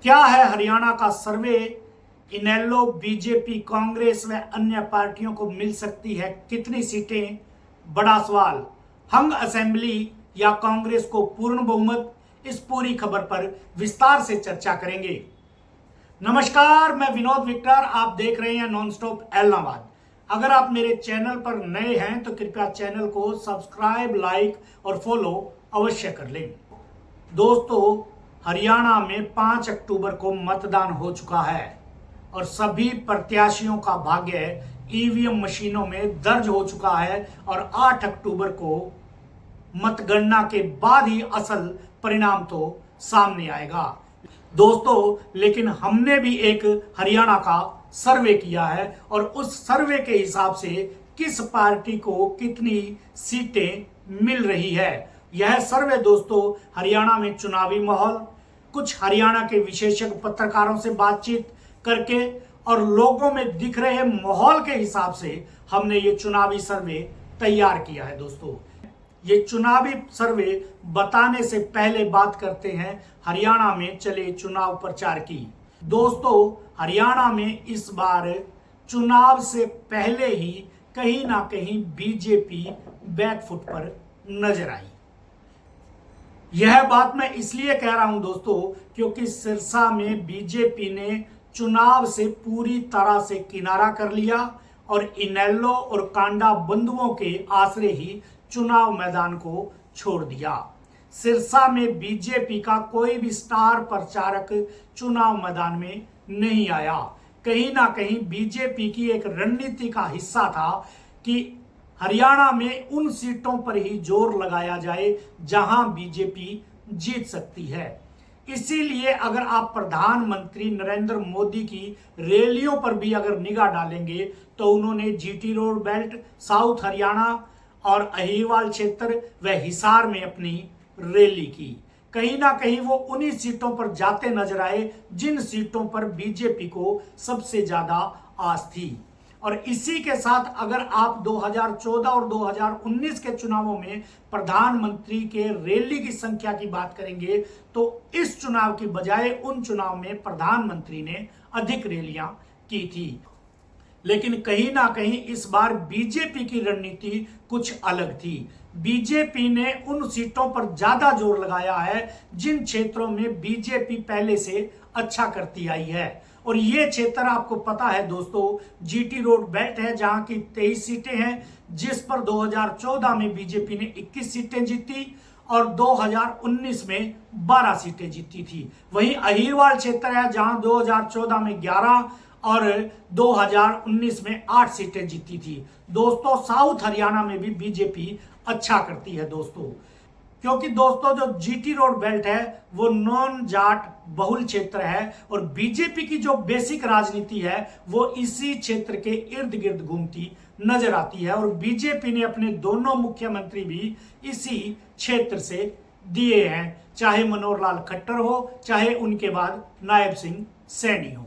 क्या है हरियाणा का सर्वे? इनेलो, बीजेपी, कांग्रेस व अन्य पार्टियों को मिल सकती है कितनी सीटें? बड़ा सवाल। हंग असेंबली या कांग्रेस को पूर्ण बहुमत? इस पूरी खबर पर विस्तार से चर्चा करेंगे। नमस्कार, मैं विनोद विक्टर, आप देख रहे हैं नॉन स्टॉप एलनाबाद। अगर आप मेरे चैनल पर नए हैं तो कृपया चैनल को सब्सक्राइब, लाइक और फॉलो अवश्य कर लें। दोस्तों, हरियाणा में 5 अक्टूबर को मतदान हो चुका है और सभी प्रत्याशियों का भाग्य ईवीएम मशीनों में दर्ज हो चुका है और 8 अक्टूबर को मतगणना के बाद ही असल परिणाम तो सामने आएगा। दोस्तों, लेकिन हमने भी एक हरियाणा का सर्वे किया है और उस सर्वे के हिसाब से किस पार्टी को कितनी सीटें मिल रही है, यह सर्वे दोस्तों हरियाणा में चुनावी माहौल, कुछ हरियाणा के विशेषज्ञ पत्रकारों से बातचीत करके और लोगों में दिख रहे माहौल के हिसाब से हमने ये चुनावी सर्वे तैयार किया है। दोस्तों, ये चुनावी सर्वे बताने से पहले बात करते हैं हरियाणा में चले चुनाव प्रचार की। दोस्तों, हरियाणा में इस बार चुनाव से पहले ही कहीं ना कहीं बीजेपी बैकफुट पर नजर आई। यह बात मैं इसलिए कह रहा हूं दोस्तों क्योंकि सिरसा में बीजेपी ने चुनाव से पूरी तरह से किनारा कर लिया और इनेलो और कांडा बंधुओं के आसरे ही चुनाव मैदान को छोड़ दिया। सिरसा में बीजेपी का कोई भी स्टार प्रचारक चुनाव मैदान में नहीं आया। कहीं ना कहीं बीजेपी की एक रणनीति का हिस्सा था कि हरियाणा में उन सीटों पर ही जोर लगाया जाए जहां बीजेपी जीत सकती है। इसीलिए अगर आप प्रधानमंत्री नरेंद्र मोदी की रैलियों पर भी अगर निगाह डालेंगे तो उन्होंने GT road belt, south Haryana और अहिरवाल क्षेत्र व हिसार में अपनी रैली की। कहीं ना कहीं वो उन्हीं सीटों पर जाते नजर आए जिन सीटों पर बीजेपी को सबसे ज्यादा आस थी। और इसी के साथ अगर आप 2014 और 2019 के चुनावों में प्रधानमंत्री के रैली की संख्या की बात करेंगे तो इस चुनाव की बजाय उन चुनाव में प्रधानमंत्री ने अधिक रैलियां की थी। लेकिन कहीं ना कहीं इस बार बीजेपी की रणनीति कुछ अलग थी। बीजेपी ने उन सीटों पर ज्यादा जोर लगाया है जिन क्षेत्रों में बीजेपी पहले से अच्छा करती आई है। और ये क्षेत्र आपको पता है दोस्तों, जीटी रोड बेल्ट है जहां की 23 सीटें हैं, जिस पर 2014 में बीजेपी ने 21 सीटें जीती और 2019 में 12 सीटें जीती थी। वहीं अहिरवाल क्षेत्र है जहां 2014 में 11 और 2019 में 8 सीटें जीती थी। दोस्तों, साउथ हरियाणा में भी बीजेपी अच्छा करती है दोस्तों, क्योंकि दोस्तों जो जीटी रोड बेल्ट है वो नॉन जाट बहुल क्षेत्र है और बीजेपी की जो बेसिक राजनीति है वो इसी क्षेत्र के इर्द गिर्द घूमती नजर आती है। और बीजेपी ने अपने दोनों मुख्यमंत्री भी इसी क्षेत्र से दिए हैं, चाहे मनोहर लाल खट्टर हो, चाहे उनके बाद नायब सिंह सैनी हो।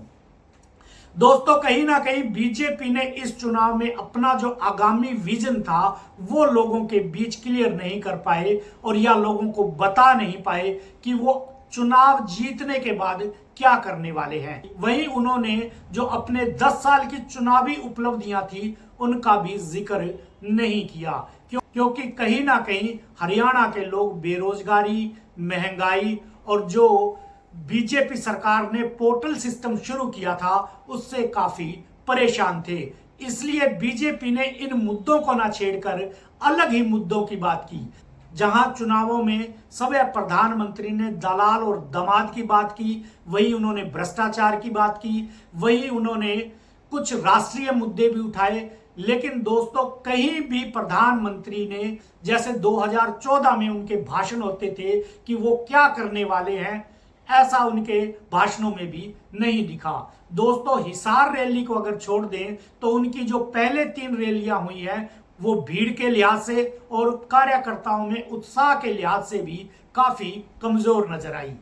दोस्तों, कहीं ना कहीं बीजेपी ने इस चुनाव में अपना जो आगामी विजन था वो लोगों के बीच क्लियर नहीं कर पाए और या लोगों को बता नहीं पाए कि वो चुनाव जीतने के बाद क्या करने वाले हैं। वहीं उन्होंने जो अपने 10 साल की चुनावी उपलब्धियां थी उनका भी जिक्र नहीं किया, क्योंकि कहीं ना कहीं हरियाणा के लोग बेरोजगारी, महंगाई और जो बीजेपी सरकार ने पोर्टल सिस्टम शुरू किया था उससे काफी परेशान थे। इसलिए बीजेपी ने इन मुद्दों को ना छेड़कर अलग ही मुद्दों की बात की। जहां चुनावों में सब प्रधानमंत्री ने दलाल और दामाद की बात की, वहीं उन्होंने भ्रष्टाचार की बात की, वहीं उन्होंने कुछ राष्ट्रीय मुद्दे भी उठाए। लेकिन दोस्तों, कहीं भी प्रधानमंत्री ने जैसे 2014 में उनके भाषण होते थे कि वो क्या करने वाले हैं, ऐसा उनके भाषणों में भी नहीं दिखा। दोस्तों, हिसार रैली को अगर छोड़ दें तो उनकी जो पहले 3 रैलियां हुई हैं वो भीड़ के लिहाज से और कार्यकर्ताओं में उत्साह के लिहाज से भी काफी कमजोर नजर आई।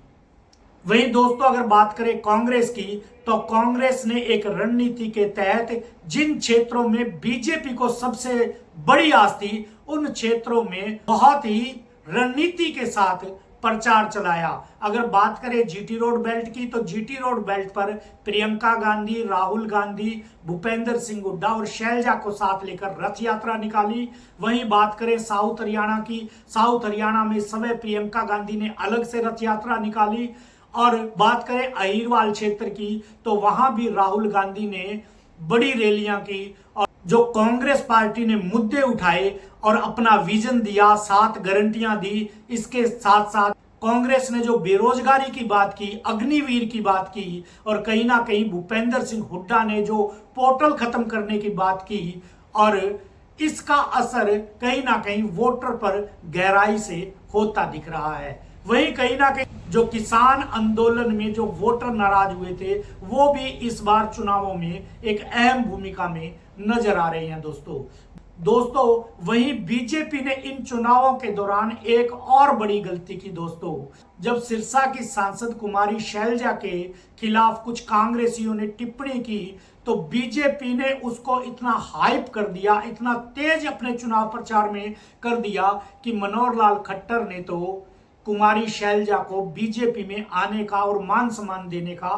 वहीं दोस्तों, अगर बात करें कांग्रेस की तो कांग्रेस ने एक रणनीति के तहत जिन क्षेत्रों में बीजेपी को सबसे बड़ी आस थी उन क्षेत्रों में बहुत ही रणनीति के साथ प्रचार चलाया। अगर बात करें जीटी रोड बेल्ट की, तो जीटी रोड बेल्ट पर प्रियंका गांधी, राहुल गांधी, भूपेंद्र सिंह हुड्डा और शैलजा को साथ लेकर रथ यात्रा निकाली। वहीं बात करें साउथ हरियाणा की, साउथ हरियाणा में समय प्रियंका गांधी ने अलग से रथ यात्रा निकाली। और बात करें अहिरवाल क्षेत्र की, तो वहां भी राहुल गांधी ने बड़ी रैलियां की और जो कांग्रेस पार्टी ने मुद्दे उठाए और अपना विजन दिया, 7 गारंटियां दी। इसके साथ साथ कांग्रेस ने जो बेरोजगारी की बात की, अग्निवीर की बात की, और कहीं ना कहीं भूपेंद्र सिंह हुड्डा ने जो पोर्टल खत्म करने की बात की, और इसका असर कहीं ना कहीं वोटर पर गहराई से होता दिख रहा है। वहीं कहीं ना कहीं जो किसान आंदोलन में जो वोटर नाराज हुए थे, वो भी इस बार चुनावों में एक अहम भूमिका में नजर आ रहे हैं दोस्तों। वहीं बीजेपी ने इन चुनावों के दौरान एक और बड़ी गलती की दोस्तों। जब सिरसा की सांसद कुमारी शैलजा के खिलाफ कुछ कांग्रेसियों ने टिप्पणी की, तो बीजेपी ने उसको इतना हाइप कर दिया, इतना तेज अपने चुनाव प्रचार में कर दिया कि मनोहर लाल खट्टर ने तो कुमारी शैलजा को बीजेपी में आने का और मान सम्मान देने का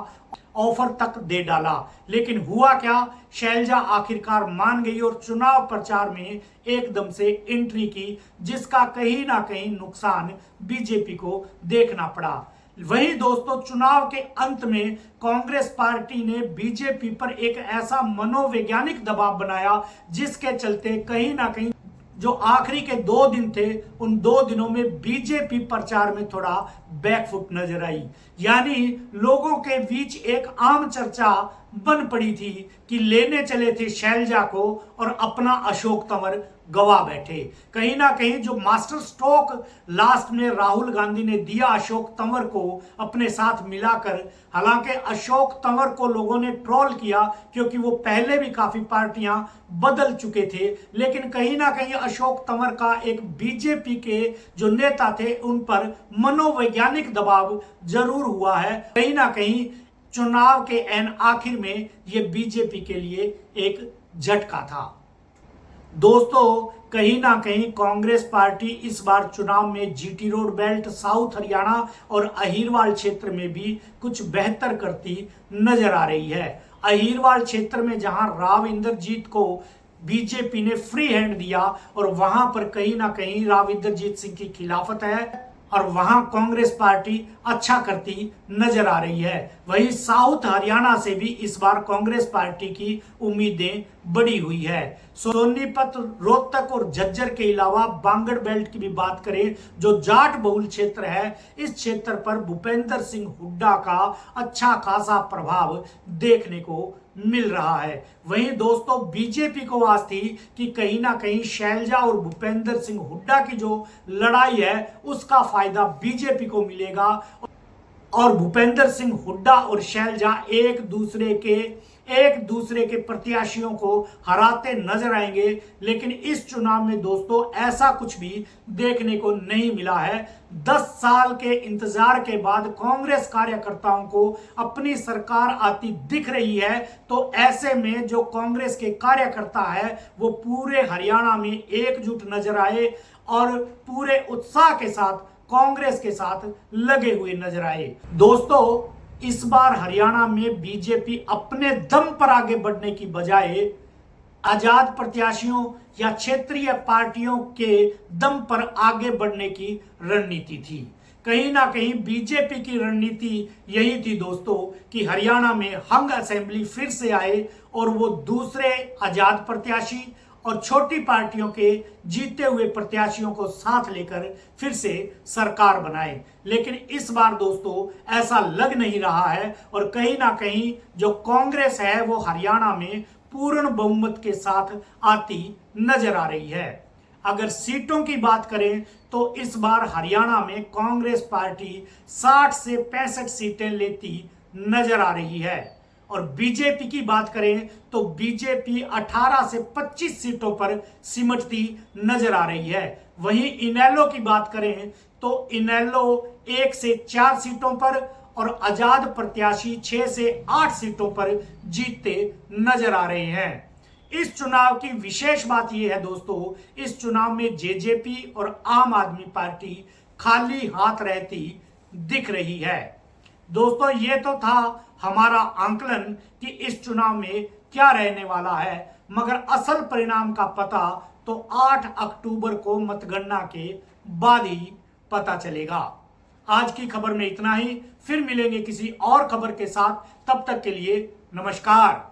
ऑफर तक दे डाला। लेकिन हुआ क्या, शैलजा आखिरकार मान गई और चुनाव प्रचार में एकदम से एंट्री की, जिसका कहीं ना कहीं नुकसान बीजेपी को देखना पड़ा। वहीं दोस्तों, चुनाव के अंत में कांग्रेस पार्टी ने बीजेपी पर एक ऐसा मनोवैज्ञानिक दबाव बनाया, जिसके चलते कहीं ना कहीं जो आखिरी के 2 दिन थे, उन 2 दिनों में बीजेपी प्रचार में थोड़ा बैकफुट नजर आई। यानी लोगों के बीच एक आम चर्चा बन पड़ी थी कि लेने चले थे शैलजा को और अपना अशोक तंवर गवा बैठे। कहीं ना कहीं जो मास्टर स्ट्रोक लास्ट में राहुल गांधी ने दिया अशोक तंवर को अपने साथ मिलाकर, हालांकि अशोक तंवर को लोगों ने ट्रोल किया क्योंकि वो पहले भी काफी पार्टियां बदल चुके थे, लेकिन कहीं ना कहीं अशोक तंवर का एक बीजेपी के जो नेता थे उन पर मनोवैज्ञानिक दबाव जरूर हुआ है। कहीं ना कहीं चुनाव के एन आखिर में यह बीजेपी के लिए एक झटका था दोस्तों। कहीं ना कहीं कांग्रेस पार्टी इस बार चुनाव में GT road belt, south Haryana और अहिरवाल क्षेत्र में भी कुछ बेहतर करती नजर आ रही है। अहिरवाल क्षेत्र में जहां राव इंद्रजीत को बीजेपी ने फ्री हैंड दिया और वहां पर कहीं ना कहीं राव इंद्रजीत सिंह की खिलाफत है और वहां कांग्रेस पार्टी अच्छा करती नजर आ रही है। वहीं साउथ हरियाणा से भी इस बार कांग्रेस पार्टी की उम्मीदें बढ़ी हुई है। सोनीपत, रोहतक और झज्जर के अलावा बांगड़ बेल्ट की भी बात करें, जो जाट बहुल क्षेत्र है, इस क्षेत्र पर भूपेंद्र सिंह हुड्डा का अच्छा खासा प्रभाव देखने को मिल रहा है। वहीं दोस्तों, बीजेपी को आस थी कि कहीं ना कहीं शैलजा और भूपेंद्र सिंह हुड्डा की जो लड़ाई है उसका फायदा बीजेपी को मिलेगा और भूपेंद्र सिंह हुड्डा और शैलजा एक दूसरे के प्रत्याशियों को हराते नजर आएंगे। लेकिन इस चुनाव में दोस्तों ऐसा कुछ भी देखने को नहीं मिला है। 10 साल के इंतजार के बाद कांग्रेस कार्यकर्ताओं को अपनी सरकार आती दिख रही है, तो ऐसे में जो कांग्रेस के कार्यकर्ता है वो पूरे हरियाणा में एकजुट नजर आए और पूरे उत्साह के साथ कांग्रेस के साथ लगे हुए नजर आए। दोस्तों, इस बार हरियाणा में बीजेपी अपने दम पर आगे बढ़ने की बजाय आजाद प्रत्याशियों या क्षेत्रीय पार्टियों के दम पर आगे बढ़ने की रणनीति थी। कहीं ना कहीं बीजेपी की रणनीति यही थी दोस्तों कि हरियाणा में हंग असेंबली फिर से आए और वो दूसरे आजाद प्रत्याशी और छोटी पार्टियों के जीते हुए प्रत्याशियों को साथ लेकर फिर से सरकार बनाए। लेकिन इस बार दोस्तों ऐसा लग नहीं रहा है और कहीं ना कहीं जो कांग्रेस है वो हरियाणा में पूर्ण बहुमत के साथ आती नजर आ रही है। अगर सीटों की बात करें तो इस बार हरियाणा में कांग्रेस पार्टी 60 से 65 सीटें लेती नजर आ रही है और बीजेपी की बात करें तो बीजेपी 18 से 25 सीटों पर सिमटती नजर आ रही है। वहीं इनेलो की बात करें तो इनेलो 1 से 4 सीटों पर और आजाद प्रत्याशी 6 से 8 सीटों पर जीतते नजर आ रहे हैं। इस चुनाव की विशेष बात यह है दोस्तों, इस चुनाव में जेजेपी और आम आदमी पार्टी खाली हाथ रहती दिख रही है। दोस्तों, ये तो था हमारा आंकलन कि इस चुनाव में क्या रहने वाला है, मगर असल परिणाम का पता तो 8 अक्टूबर को मतगणना के बाद ही पता चलेगा। आज की खबर में इतना ही, फिर मिलेंगे किसी और खबर के साथ। तब तक के लिए नमस्कार।